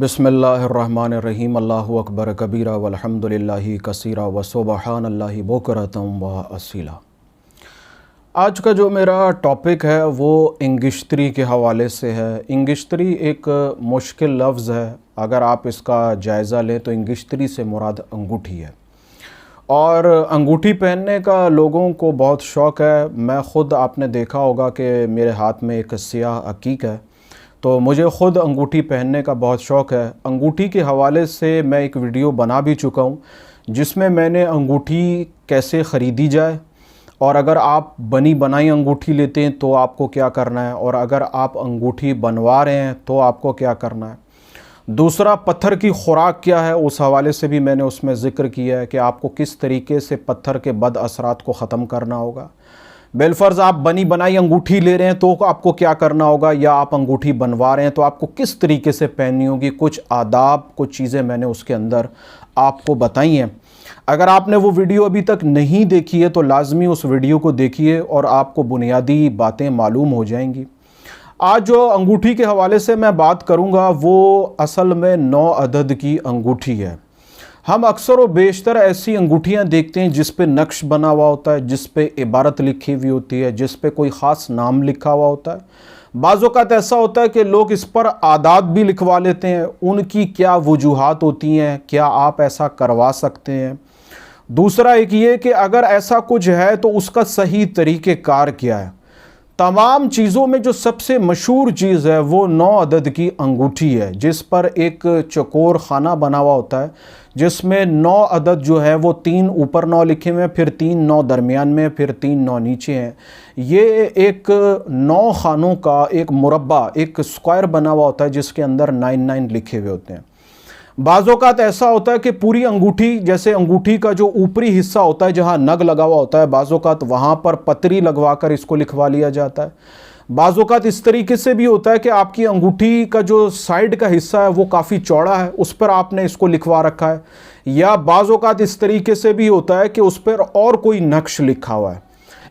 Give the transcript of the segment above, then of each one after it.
बिस्मिल्लाहिर्रहमानिर्रहीम। अल्लाहु अकबर कबीरा वल्हम्दुलिल्लाहि कसीरा व सुबहानल्लाहि बुकरतम व असीला। आज का जो मेरा टॉपिक है वो इंगिश्तरी के हवाले से है। इंगिश्तरी एक मुश्किल लफ्ज़ है। अगर आप इसका जायज़ा लें तो इंगिश्तरी से मुराद अंगूठी है और अंगूठी पहनने का लोगों को बहुत शौक़ है। मैं ख़ुद, आपने देखा होगा कि मेरे हाथ में एक सियाह अकीक है, तो मुझे ख़ुद अंगूठी पहनने का बहुत शौक़ है। अंगूठी के हवाले से मैं एक वीडियो बना भी चुका हूँ जिसमें मैंने अंगूठी कैसे ख़रीदी जाए और अगर आप बनी बनाई अंगूठी लेते हैं तो आपको क्या करना है, और अगर आप अंगूठी बनवा रहे हैं तो आपको क्या करना है। दूसरा, पत्थर की ख़ुराक क्या है, उस हवाले से भी मैंने उसमें ज़िक्र किया है कि आपको किस तरीके से पत्थर के बद असरात को ख़त्म करना होगा। बिलफ़र्ज़ आप बनी बनाई अंगूठी ले रहे हैं तो आपको क्या करना होगा, या आप अंगूठी बनवा रहे हैं तो आपको किस तरीके से पहननी होगी। कुछ आदाब, कुछ चीज़ें मैंने उसके अंदर आपको बताई हैं। अगर आपने वो वीडियो अभी तक नहीं देखी है तो लाजमी उस वीडियो को देखिए और आपको बुनियादी बातें मालूम हो जाएंगी। आज जो अंगूठी के हवाले से मैं बात करूँगा वो असल में 9 अदद की अंगूठी है। हम अक्सर व बेशतर ऐसी अंगूठियाँ देखते हैं जिस पे नक्श बना हुआ होता है, जिस पे इबारत लिखी हुई होती है, जिस पे कोई ख़ास नाम लिखा हुआ होता है। बाज़ औक़ात ऐसा होता है कि लोग इस पर आदात भी लिखवा लेते हैं। उनकी क्या वजूहात होती हैं, क्या आप ऐसा करवा सकते हैं। दूसरा एक ये कि अगर ऐसा कुछ है तो उसका सही तरीक़ेकार क्या है। तमाम चीज़ों में जो सबसे मशहूर चीज़ है वो 9 अदद की अंगूठी है, जिस पर एक चकोर खाना बना हुआ होता है जिसमें 9 अदद जो है वो 3 ऊपर 9 लिखे हुए हैं, फिर 3 9 दरमियान में, फिर 3 9 नीचे हैं। ये एक 9 खानों का एक मुरब्बा, एक स्क्वायर बना हुआ होता है जिसके अंदर 9 लिखे हुए होते हैं। बाज़ औक़ात ऐसा होता है कि पूरी अंगूठी, जैसे अंगूठी का जो ऊपरी हिस्सा होता है जहाँ नग लगा हुआ होता है, बाज़ औक़ात वहाँ पर पतरी लगवा कर इसको लिखवा लिया जाता है। बाज़ औक़ात इस तरीके से भी होता है कि आपकी अंगूठी का जो साइड का हिस्सा है वो काफ़ी चौड़ा है, उस पर आपने इसको लिखवा रखा है। या बाज़ औक़ात इस तरीके से भी होता है कि उस पर और कोई नक्श लिखा हुआ है।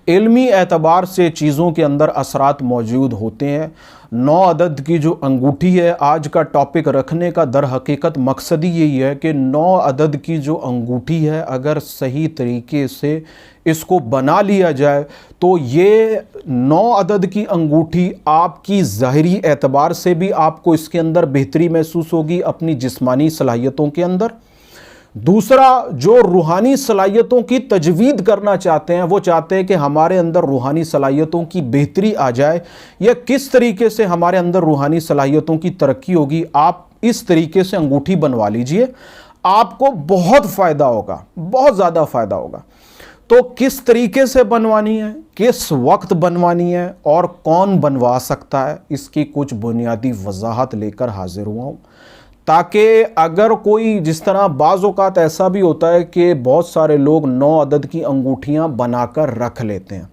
इल्मी एतबार से चीज़ों के अंदर असरात मौजूद होते हैं। 9 अदद की जो अंगूठी है, आज का टॉपिक रखने का दर हकीकत मकसद ही यही है कि 9 अदद की जो अंगूठी है अगर सही तरीके से इसको बना लिया जाए तो ये 9 अदद की अंगूठी आपकी ज़ाहिरी एतबार से भी आपको इसके अंदर बेहतरी महसूस होगी अपनी जिस्मानी सलाहियतों के अंदर। दूसरा, जो रूहानी सलाहियतों की तजवीद करना चाहते हैं, वो चाहते हैं कि हमारे अंदर रूहानी सलाहियतों की बेहतरी आ जाए या किस तरीके से हमारे अंदर रूहानी सलाहियतों की तरक्की होगी। आप इस तरीके से अंगूठी बनवा लीजिए, आपको बहुत फ़ायदा होगा, बहुत ज़्यादा फ़ायदा होगा। तो किस तरीके से बनवानी है, किस वक्त बनवानी है और कौन बनवा सकता है, इसकी कुछ बुनियादी वजाहत लेकर हाजिर हुआ हूँ, ताकि अगर कोई, जिस तरह बाज़ औक़ात ऐसा भी होता है कि बहुत सारे लोग 9 अदद की अंगूठियाँ बनाकर रख लेते हैं।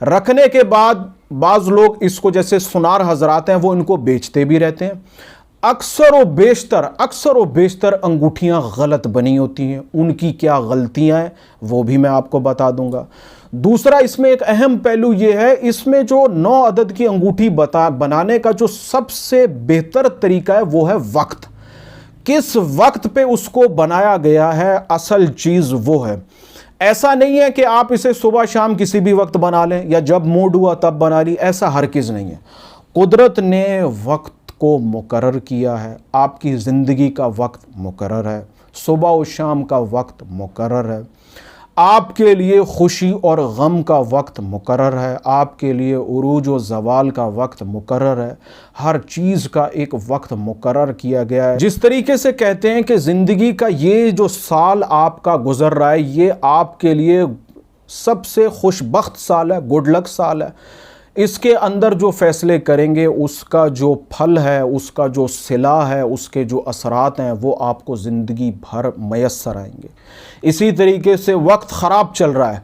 रखने के बाद बाज़ लोग इसको, जैसे सुनार हजरात हैं, वो इनको बेचते भी रहते हैं। अक्सर व बेशतर अंगूठियाँ गलत बनी होती हैं। उनकी क्या गलतियाँ हैं वो भी मैं आपको बता दूंगा। दूसरा, इसमें एक अहम पहलू ये है, इसमें जो 9 अदद की अंगूठी बनाने का जो सबसे बेहतर तरीका है वो है वक्त। किस वक्त पे उसको बनाया गया है, असल चीज़ वो है। ऐसा नहीं है कि आप इसे सुबह शाम किसी भी वक्त बना लें या जब मूड हुआ तब बना ली, ऐसा हरगिज़ नहीं है। कुदरत ने वक्त को मुकर्रर किया है, आपकी ज़िंदगी का वक्त मुकर्रर है, सुबह और शाम का वक्त मुकर्रर है, आपके लिए खुशी और गम का वक्त मुकर्रर है, आपके लिए उरूज व ज़वाल का वक्त मुकर्रर है। हर चीज़ का एक वक्त मुकर्रर किया गया है। जिस तरीके से कहते हैं कि ज़िंदगी का ये जो साल आपका गुज़र रहा है ये आपके लिए सबसे खुशबख्त साल है, गुड लक साल है। इसके अंदर जो फ़ैसले करेंगे उसका जो फल है, उसका जो सिला है, उसके जो असरात हैं वो आपको ज़िंदगी भर मयस्सर आएंगे। इसी तरीके से वक्त ख़राब चल रहा है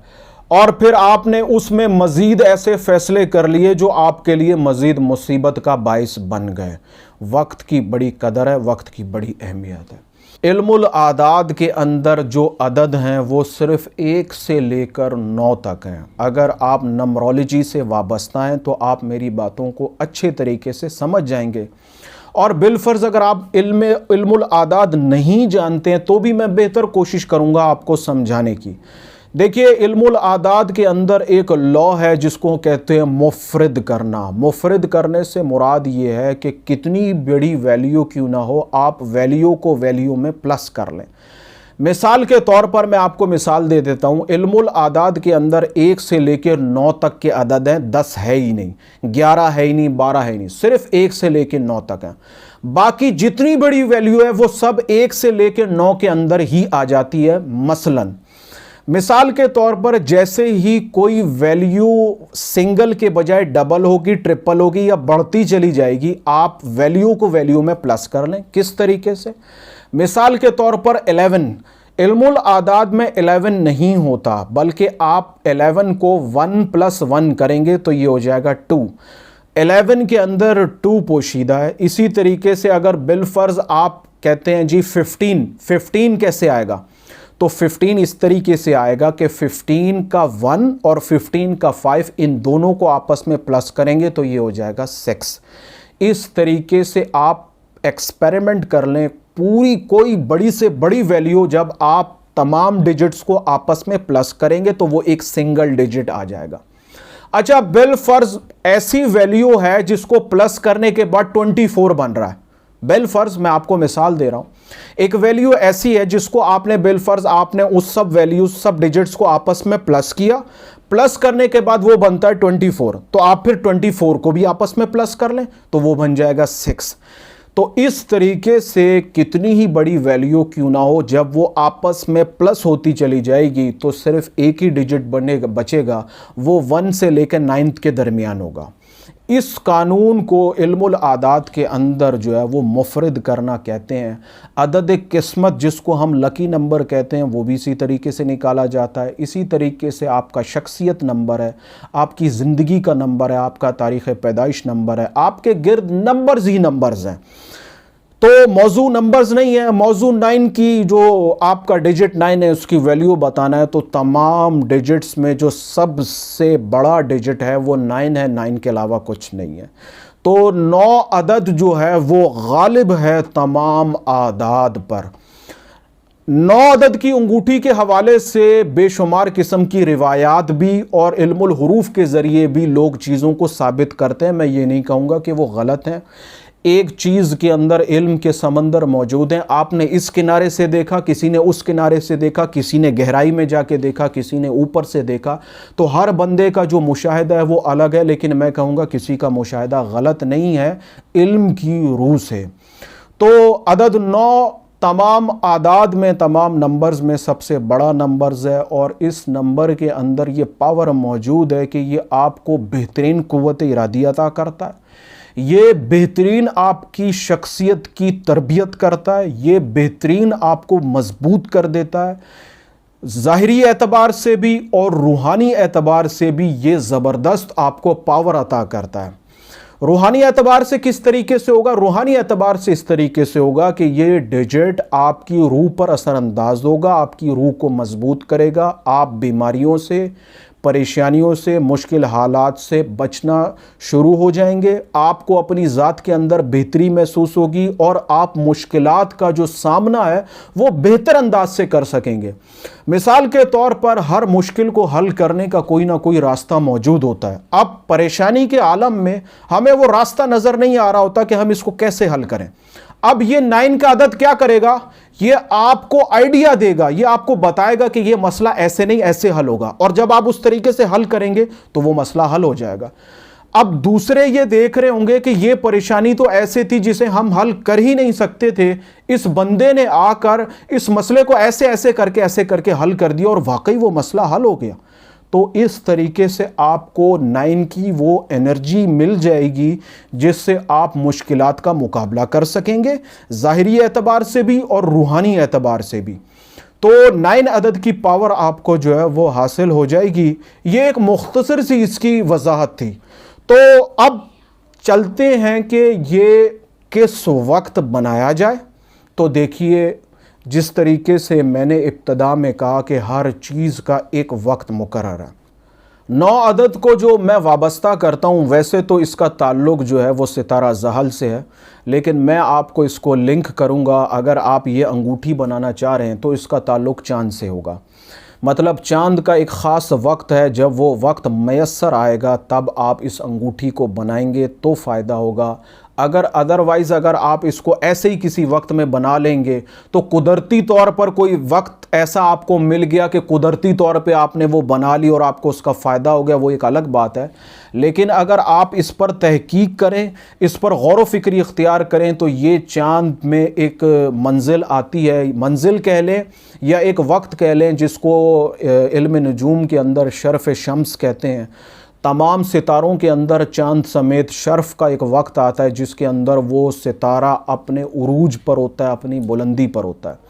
और फिर आपने उसमें मज़ीद ऐसे फ़ैसले कर लिए जो आपके लिए मज़ीद मुसीबत का बाइस बन गए। वक्त की बड़ी कदर है, वक्त की बड़ी अहमियत है। इल्मुल आदाद के अंदर जो अदद हैं वो सिर्फ़ 1 से लेकर 9 तक हैं। अगर आप नंबरोलॉजी से वाबस्ता हैं तो आप मेरी बातों को अच्छे तरीके से समझ जाएंगे और बिलफर्ज अगर आप इल्मुल आदाद नहीं जानते हैं तो भी मैं बेहतर कोशिश करूंगा आपको समझाने की। देखिए, इल्मुल आदाद के अंदर एक लॉ है जिसको कहते हैं मुफरद करना। मुफरद करने से मुराद ये है कि कितनी बड़ी वैल्यू क्यों ना हो, आप वैल्यू को वैल्यू में प्लस कर लें। मिसाल के तौर पर मैं आपको मिसाल दे देता हूँ। इल्मुल आदाद के अंदर 1 से लेकर 9 तक के अदद हैं, 10 है ही नहीं, 11 है ही नहीं, 12 है ही नहीं, सिर्फ 1 से लेकर 9 तक हैं। बाकी जितनी बड़ी वैल्यू है वो सब 1 से लेकर 9 के अंदर ही आ जाती है। मसलन मिसाल के तौर पर जैसे ही कोई वैल्यू सिंगल के बजाय डबल होगी, ट्रिपल होगी या बढ़ती चली जाएगी, आप वैल्यू को वैल्यू में प्लस कर लें। किस तरीके से? मिसाल के तौर पर 11, इल्मुल आदाद में 11 नहीं होता, बल्कि आप 11 को 1 + 1 करेंगे तो ये हो जाएगा 2। 11 के अंदर 2 पोशीदा है। इसी तरीके से अगर बिलफर्ज आप कहते हैं जी 15 कैसे आएगा, तो 15 इस तरीके से आएगा कि 15 का 1 और 15 का 5 इन दोनों को आपस में प्लस करेंगे तो ये हो जाएगा 6। इस तरीके से आप एक्सपेरिमेंट कर लें। पूरी कोई बड़ी से बड़ी वैल्यू जब आप तमाम डिजिट्स को आपस में प्लस करेंगे तो वो एक सिंगल डिजिट आ जाएगा। अच्छा, बिलफर्ज ऐसी वैल्यू है जिसको प्लस करने के बाद 24 बन रहा है। बिलफर्ज मैं आपको मिसाल दे रहा हूं, एक वैल्यू ऐसी है जिसको आपने बिलफर्ज आपने उस सब वैल्यूज सब डिजिट्स को आपस में प्लस किया, प्लस करने के बाद वो बनता है 24, तो आप फिर 24 को भी आपस में प्लस कर लें तो वो बन जाएगा 6। तो इस तरीके से कितनी ही बड़ी वैल्यू क्यों ना हो, जब वो आपस में प्लस होती चली जाएगी तो सिर्फ एक ही डिजिट बचेगा, वो 1 से लेकर 9 के दरमियान होगा। इस कानून को इल्मुल आदाद के अंदर जो है वो मुफरद करना कहते हैं। अदद किस्मत जिसको हम लकी नंबर कहते हैं वो भी इसी तरीके से निकाला जाता है। इसी तरीके से आपका शख्सियत नंबर है, आपकी ज़िंदगी का नंबर है, आपका तारीख़ पैदाइश नंबर है, आपके गिर्द नंबर्स ही नंबर्स हैं। तो मौजू नंबर्स नहीं है, मौजू 9 की जो आपका डिजिट 9 है उसकी वैल्यू बताना है, तो तमाम डिजिट्स में जो सबसे बड़ा डिजिट है वो 9 है, 9 के अलावा कुछ नहीं है। तो 9 अदद जो है वो गालिब है तमाम आदाद पर। 9 अदद की अंगूठी के हवाले से बेशुमार किस्म की रिवायात भी और इल्मुल हुरूफ के ज़रिए भी लोग चीज़ों को साबित करते हैं। मैं ये नहीं कहूँगा कि वो गलत हैं। एक चीज़ के अंदर इल्म के समंदर मौजूद हैं। आपने इस किनारे से देखा, किसी ने उस किनारे से देखा, किसी ने गहराई में जाके देखा, किसी ने ऊपर से देखा। तो हर बंदे का जो मुशाहिदा है वो अलग है, लेकिन मैं कहूँगा किसी का मुशाहिदा गलत नहीं है इल्म की रूह से। तो अदद 9 तमाम आदाद में, तमाम नंबर्स में सबसे बड़ा नंबर्स है और इस नंबर के अंदर ये पावर मौजूद है कि ये आपको बेहतरीन क़ुव्वत इरादी अता करता है, ये बेहतरीन आपकी शख्सियत की तरबियत करता है, ये बेहतरीन आपको मजबूत कर देता है। ज़ाहिरी एतबार से भी और रूहानी एतबार से भी ये ज़बरदस्त आपको पावर अता करता है। रूहानी एतबार से किस तरीके से होगा? रूहानी एतबार से इस तरीके से होगा कि ये डिजिट आपकी रूह पर असरअंदाज होगा, आपकी रूह को मजबूत करेगा, आप बीमारियों से, परेशानियों से, मुश्किल हालात से बचना शुरू हो जाएंगे। आपको अपनी ज़ात के अंदर बेहतरी महसूस होगी और आप मुश्किलात का जो सामना है वो बेहतर अंदाज से कर सकेंगे। मिसाल के तौर पर हर मुश्किल को हल करने का कोई ना कोई रास्ता मौजूद होता है। अब परेशानी के आलम में हमें वो रास्ता नज़र नहीं आ रहा होता कि हम इसको कैसे हल करें। अब ये 9 का अदद क्या करेगा? ये आपको आइडिया देगा, ये आपको बताएगा कि ये मसला ऐसे नहीं ऐसे हल होगा, और जब आप उस तरीके से हल करेंगे तो वो मसला हल हो जाएगा। अब दूसरे ये देख रहे होंगे कि ये परेशानी तो ऐसे थी जिसे हम हल कर ही नहीं सकते थे, इस बंदे ने आकर इस मसले को ऐसे करके हल कर दिया और वाकई वो मसला हल हो गया। तो इस तरीके से आपको 9 की वो एनर्जी मिल जाएगी जिससे आप मुश्किलात का मुकाबला कर सकेंगे, ज़ाहिरी एतबार से भी और रूहानी एतबार से भी। तो 9 अदद की पावर आपको जो है वो हासिल हो जाएगी। ये एक मुख्तसर सी इसकी वजाहत थी। तो अब चलते हैं कि ये किस वक्त बनाया जाए। तो देखिए, जिस तरीके से मैंने इब्तदा में कहा कि हर चीज़ का एक वक्त मुकर्रर है, 9 अदद को जो मैं वाबस्ता करता हूँ, वैसे तो इसका ताल्लुक़ जो है वो सितारा ज़हल से है, लेकिन मैं आपको इसको लिंक करूँगा। अगर आप ये अंगूठी बनाना चाह रहे हैं तो इसका ताल्लुक़ चाँद से होगा। मतलब चाँद का एक ख़ास वक्त है, जब वो वक्त मैसर आएगा तब आप इस अंगूठी को बनाएंगे तो फ़ायदा होगा। अगर अदरवाइज़ अगर आप इसको ऐसे ही किसी वक्त में बना लेंगे तो कुदरती तौर पर कोई वक्त ऐसा आपको मिल गया कि कुदरती तौर पे आपने वो बना ली और आपको उसका फ़ायदा हो गया, वो एक अलग बात है। लेकिन अगर आप इस पर तहकीक करें, इस पर गौर व फिक्र इख्तियार करें, तो ये चाँद में एक मंजिल आती है, मंजिल कह लें या एक वक्त कह लें, जिसको इल्म नजूम के अंदर शर्फ़ शम्स कहते हैं। तमाम सितारों के अंदर चाँद समेत शर्फ़ का एक वक्त आता है जिसके अंदर वो सितारा अपने उरूज पर होता है, अपनी बुलंदी पर होता है।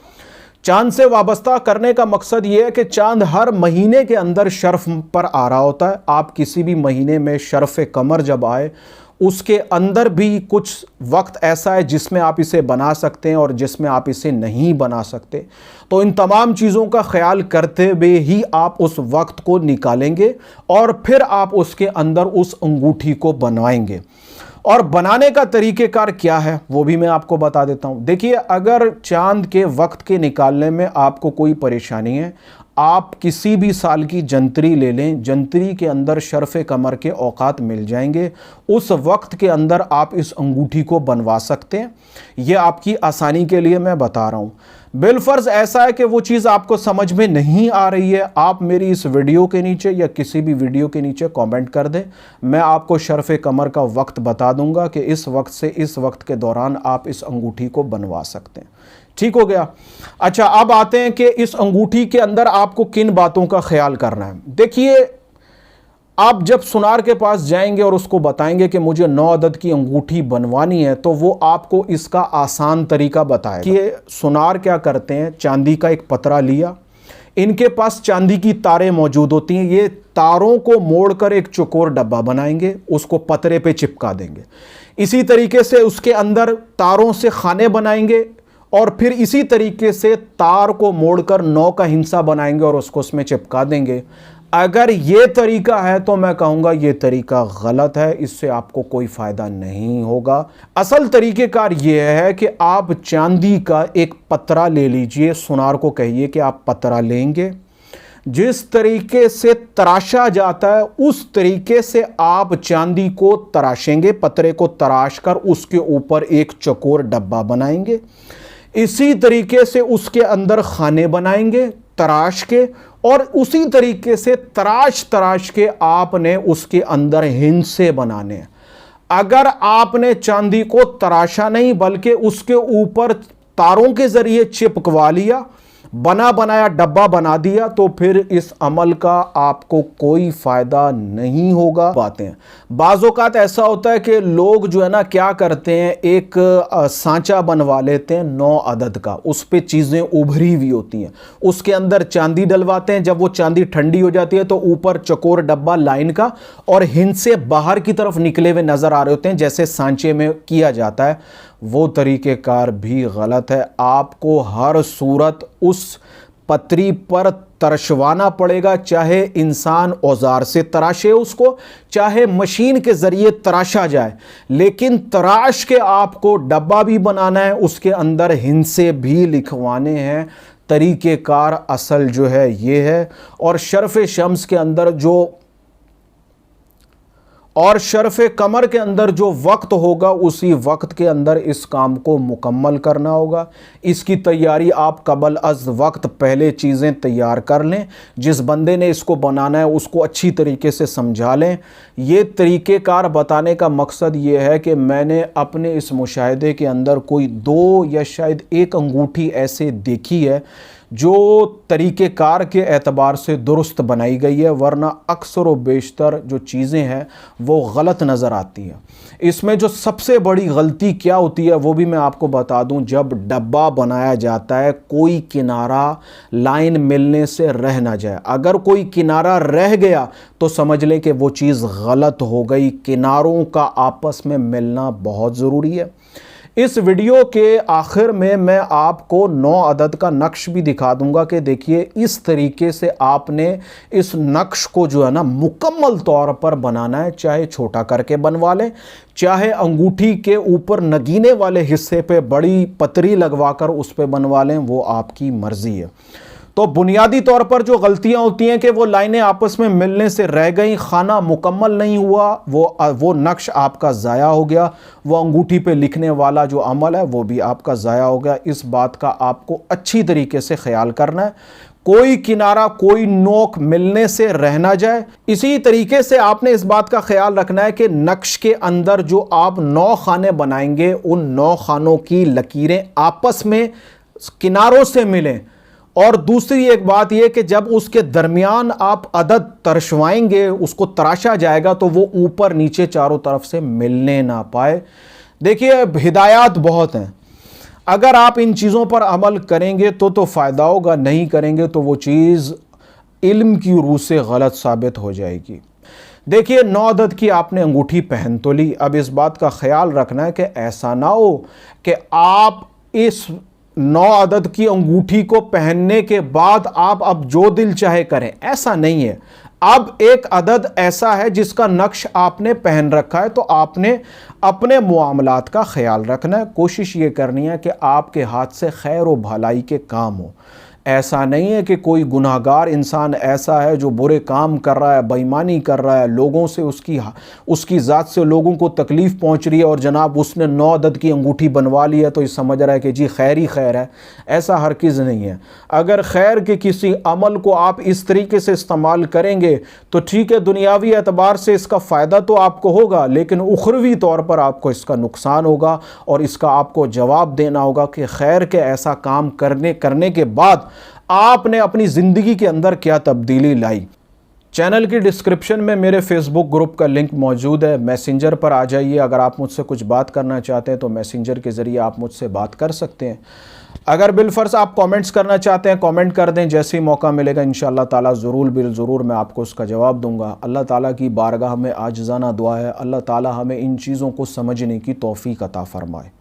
चाँद से वाबस्ता करने का मकसद ये है कि चाँद हर महीने के अंदर शर्फ़ पर आ रहा होता है। आप किसी भी महीने में शर्फ़ कमर जब आए, उसके अंदर भी कुछ वक्त ऐसा है जिसमें आप इसे बना सकते हैं और जिसमें आप इसे नहीं बना सकते। तो इन तमाम चीज़ों का ख्याल करते हुए ही आप उस वक्त को निकालेंगे और फिर आप उसके अंदर उस अंगूठी को बनवाएंगे। और बनाने का तरीक़ेकार क्या है वो भी मैं आपको बता देता हूँ। देखिए, अगर चाँद के वक्त के निकालने में आपको कोई परेशानी है, आप किसी भी साल की जंतरी ले लें, जंतरी के अंदर शर्फ़ कमर के औकात मिल जाएंगे। उस वक्त के अंदर आप इस अंगूठी को बनवा सकते हैं। ये आपकी आसानी के लिए मैं बता रहा हूँ। बिलफ़र्ज़ ऐसा है कि वो चीज़ आपको समझ में नहीं आ रही है, आप मेरी इस वीडियो के नीचे या किसी भी वीडियो के नीचे कमेंट कर दें। मैं आपको शर्फ़ कमर का वक्त बता दूंगा कि इस वक्त से इस वक्त के दौरान आप इस अंगूठी को बनवा सकते हैं। ठीक हो गया। अच्छा, अब आते हैं कि इस अंगूठी के अंदर आपको किन बातों का ख्याल करना है। देखिए, आप जब सुनार के पास जाएंगे और उसको बताएंगे कि मुझे 9 अदद की अंगूठी बनवानी है, तो वो आपको इसका आसान तरीका बताएगा कि सुनार क्या करते हैं। चांदी का एक पतरा लिया, इनके पास चांदी की तारें मौजूद होती हैं, ये तारों को मोड़कर एक चौकोर डब्बा बनाएंगे, उसको पतरे पे चिपका देंगे। इसी तरीके से उसके अंदर तारों से खाने बनाएंगे और फिर इसी तरीके से तार को मोड़कर 9 का हिंसा बनाएंगे और उसको उसमें चिपका देंगे। अगर ये तरीका है तो मैं कहूँगा ये तरीका गलत है, इससे आपको कोई फ़ायदा नहीं होगा। असल तरीक़ेकार ये है कि आप चांदी का एक पतरा ले लीजिए, सुनार को कहिए कि आप पतरा लेंगे, जिस तरीके से तराशा जाता है उस तरीके से आप चांदी को तराशेंगे, पतरे को तराश कर उसके ऊपर एक चौकोर डब्बा बनाएंगे। इसी तरीके से उसके अंदर खाने बनाएंगे तराश के, और उसी तरीके से तराश के आपने उसके अंदर हिंसे बनाने हैं। अगर आपने चांदी को तराशा नहीं बल्कि उसके ऊपर तारों के जरिए चिपकवा लिया, बना बनाया डब्बा बना दिया, तो फिर इस अमल का आपको कोई फ़ायदा नहीं होगा। बातें बाज़ औक़ात ऐसा होता है कि लोग जो है ना क्या करते हैं, एक सांचा बनवा लेते हैं 9 अदद का, उस पे चीज़ें उभरी हुई होती हैं, उसके अंदर चांदी डलवाते हैं। जब वो चांदी ठंडी हो जाती है तो ऊपर चकोर डब्बा लाइन का और हिंसे बाहर की तरफ निकले हुए नज़र आ रहे होते हैं, जैसे सांचे में किया जाता है। वो तरीक़ेकार भी गलत है। आपको हर सूरत उस पतरी पर तरशवाना पड़ेगा, चाहे इंसान औजार से तराशे उसको, चाहे मशीन के ज़रिए तराशा जाए, लेकिन तराश के आपको डब्बा भी बनाना है, उसके अंदर हिंसे भी लिखवाने हैं। तरीक़ेकार असल जो है ये है। और शर्फ़ शम्स के अंदर और शर्फ़ कमर के अंदर जो वक्त होगा, उसी वक्त के अंदर इस काम को मुकम्मल करना होगा। इसकी तैयारी आप कबल अज़ वक्त पहले चीज़ें तैयार कर लें। जिस बंदे ने इसको बनाना है उसको अच्छी तरीके से समझा लें। ये तरीक़ेकार बताने का मकसद ये है कि मैंने अपने इस मुशाहिदे के अंदर कोई 2 या शायद 1 अंगूठी ऐसे देखी है जो तरीक़ेकार के एतबार से दुरुस्त बनाई गई है, वरना अक्सर व बेशतर जो चीज़ें हैं वो गलत नज़र आती हैं। इसमें जो सबसे बड़ी गलती क्या होती है वो भी मैं आपको बता दूं। जब डब्बा बनाया जाता है, कोई किनारा लाइन मिलने से रह ना जाए। अगर कोई किनारा रह गया तो समझ लें कि वो चीज़ गलत हो गई। किनारों का आपस में मिलना बहुत ज़रूरी है। इस वीडियो के आखिर में मैं आपको 9 अदद का नक्श भी दिखा दूंगा कि देखिए इस तरीके से आपने इस नक्श को जो है ना मुकम्मल तौर पर बनाना है। चाहे छोटा करके बनवा लें, चाहे अंगूठी के ऊपर नगीने वाले हिस्से पे बड़ी पतरी लगवाकर उस पर बनवा लें, वो आपकी मर्जी है। तो बुनियादी तौर पर जो गलतियां होती हैं कि वो लाइनें आपस में मिलने से रह गई, खाना मुकम्मल नहीं हुआ, वो नक्श आपका ज़ाया हो गया, वो अंगूठी पे लिखने वाला जो अमल है वो भी आपका ज़ाया हो गया। इस बात का आपको अच्छी तरीके से ख्याल करना है, कोई किनारा कोई नोक मिलने से रह ना जाए। इसी तरीके से आपने इस बात का ख्याल रखना है कि नक्श के अंदर जो आप 9 खाने बनाएंगे उन 9 खानों की लकीरें आपस में किनारों से मिलें। और दूसरी एक बात यह कि जब उसके दरमियान आप अदद तरशवाएंगे, उसको तराशा जाएगा तो वो ऊपर नीचे चारों तरफ से मिलने ना पाए। देखिए हिदायत बहुत हैं, अगर आप इन चीज़ों पर अमल करेंगे तो फ़ायदा होगा, नहीं करेंगे तो वो चीज़ इल्म की रूह से गलत साबित हो जाएगी। देखिए 9 अदद की आपने अंगूठी पहन तो ली, अब इस बात का ख्याल रखना है कि ऐसा ना हो कि आप इस 9 अदद की अंगूठी को पहनने के बाद आप अब जो दिल चाहे करें, ऐसा नहीं है। अब एक अदद ऐसा है जिसका नक्श आपने पहन रखा है, तो आपने अपने मुआमलात का ख्याल रखना है। कोशिश ये करनी है कि आपके हाथ से खैर व भलाई के काम हो। ऐसा नहीं है कि कोई गुनाहगार इंसान ऐसा है जो बुरे काम कर रहा है, बेईमानी कर रहा है, लोगों से उसकी ज़ात से लोगों को तकलीफ़ पहुंच रही है और जनाब उसने 9 अदद की अंगूठी बनवा ली है तो ये समझ रहा है कि जी खैर ही खैर है। ऐसा हरगिज़ नहीं है। अगर खैर के किसी अमल को आप इस तरीके से इस्तेमाल करेंगे तो ठीक है, दुनियावी एतबार से इसका फ़ायदा तो आपको होगा, लेकिन उखरवी तौर पर आपको इसका नुकसान होगा और इसका आपको जवाब देना होगा कि खैर के ऐसा काम करने के बाद आपने अपनी ज़िंदगी के अंदर क्या तब्दीली लाई। चैनल की डिस्क्रिप्शन में मेरे फेसबुक ग्रुप का लिंक मौजूद है, मैसेंजर पर आ जाइए। अगर आप मुझसे कुछ बात करना चाहते हैं तो मैसेंजर के ज़रिए आप मुझसे बात कर सकते हैं। अगर बिलफर्स आप कमेंट्स करना चाहते हैं कमेंट कर दें, जैसे ही मौका मिलेगा इंशाअल्लाह ताला ज़रूर मैं आपको उसका जवाब दूंगा। अल्लाह ताला की बारगाह में आजिज़ाना दुआ है, अल्लाह ताला हमें इन चीज़ों को समझने की तौफ़ीक़ अता फ़रमाए।